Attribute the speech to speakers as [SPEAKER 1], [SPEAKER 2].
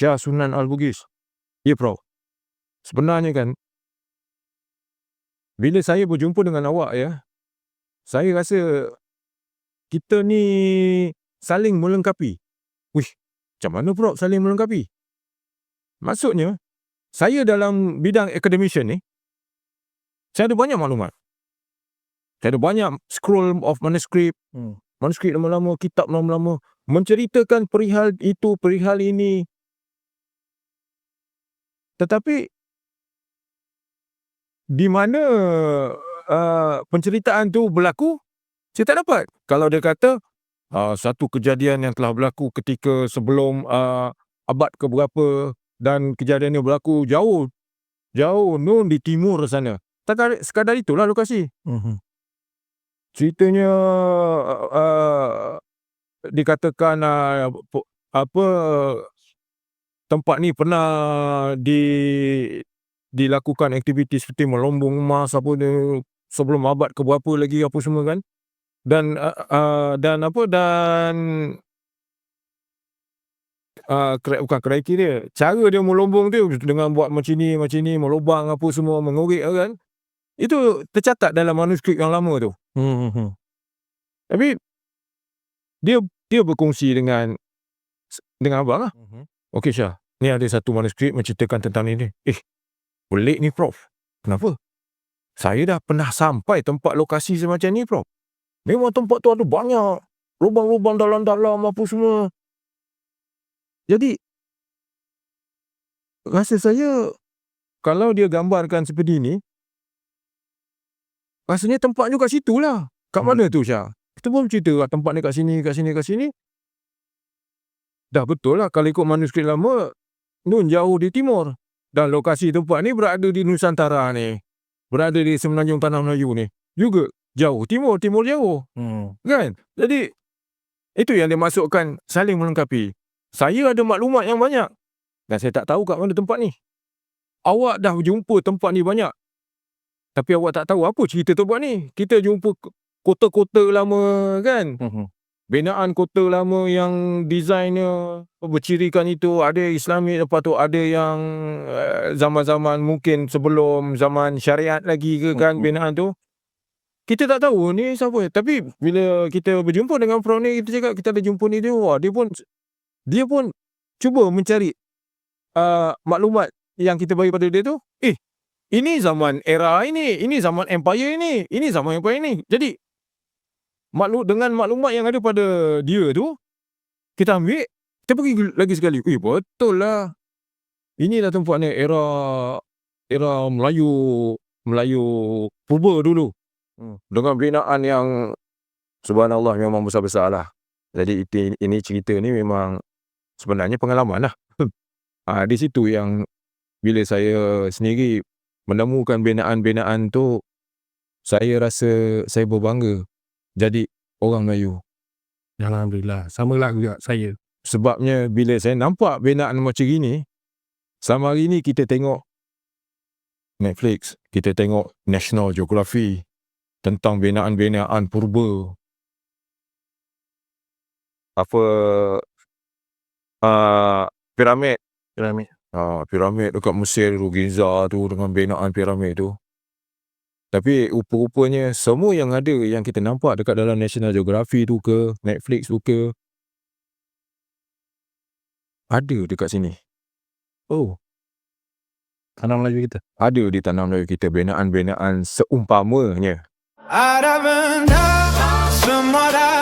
[SPEAKER 1] Syah Sunan Al-Bugis. Ya, Prof. Sebenarnya kan, bila saya berjumpa dengan awak ya, saya rasa kita ni saling melengkapi. Wih, macam mana Prof saling melengkapi? Maksudnya, saya dalam bidang academician ni, saya ada banyak maklumat. Saya ada banyak scroll of manuskrip, manuskrip lama-lama, kitab lama-lama, menceritakan perihal itu, perihal ini. Tetapi, di mana penceritaan tu berlaku, saya tak dapat. Kalau dia kata, satu kejadian yang telah berlaku ketika sebelum abad keberapa, dan kejadian ini berlaku jauh nun di timur sana. Sekadar itulah lokasi. Ceritanya dikatakan tempat ni pernah dilakukan aktiviti seperti melombong emas sebelum abad keberapa lagi apa semua kan. Dan bukan kriteria, cara dia melombong tu dengan buat macam ni, melobang apa semua, mengorek kan. Itu tercatat dalam manuskrip yang lama tu. Tapi dia berkongsi dengan abang lah. Okey Syah, ni ada satu manuskrip menceritakan tentang ni. Pelik ni Prof. Kenapa? Saya dah pernah sampai tempat lokasi semacam ni Prof. Memang tempat tu ada banyak lubang-lubang dalam-dalam apa semua. Jadi rasa saya, kalau dia gambarkan seperti ni, rasanya tempatnya kat situ lah. Kat mana tu Syah? Kita pun cerita tempat ni kat sini. Dah betul lah, kalau ikut manuskrip lama, nun jauh di timur. Dan lokasi tempat ni berada di Nusantara ni, berada di Semenanjung Tanah Melayu ni, juga jauh timur jauh. Kan? Jadi itu yang dimaksudkan saling melengkapi. Saya ada maklumat yang banyak dan saya tak tahu kat mana tempat ni. Awak dah jumpa tempat ni banyak, tapi awak tak tahu apa cerita tempat ni. Kita jumpa kota-kota lama kan, binaan kota lama yang desainnya bercirikan itu, ada Islami, lepas tu ada yang zaman-zaman mungkin sebelum zaman syariat lagi ke kan, binaan tu. Kita tak tahu ni siapa. Tapi bila kita berjumpa dengan Prof ni, kita cakap kita ada jumpa ni, dia pun cuba mencari maklumat yang kita bagi pada dia tu. Ini zaman era ini zaman empire ini zaman empire ini. Jadi dengan maklumat yang ada pada dia tu, kita ambil, kita pergi lagi sekali. Betul lah, inilah tempat ni era Melayu purba dulu, dengan binaan yang subhanallah memang besar-besar lah. Jadi ini cerita ni memang sebenarnya pengalaman lah. Di situ yang bila saya sendiri menemukan binaan-binaan tu, saya rasa saya berbangga jadi orang Melayu.
[SPEAKER 2] Alhamdulillah, samalah juga saya.
[SPEAKER 1] Sebabnya bila saya nampak binaan macam gini, sama hari ni kita tengok Netflix, kita tengok National Geography tentang binaan-binaan purba. Piramid dekat Mesir tu, Giza tu, dengan binaan piramid tu. Tapi rupa-rupanya semua yang ada, yang kita nampak dekat dalam National Geography tu ke, Netflix tu ke, ada dekat sini.
[SPEAKER 2] Tanah Melayu kita.
[SPEAKER 1] Ada di tanah Melayu kita binaan-binaan seumpamanya.
[SPEAKER 3] Ada benda semua dah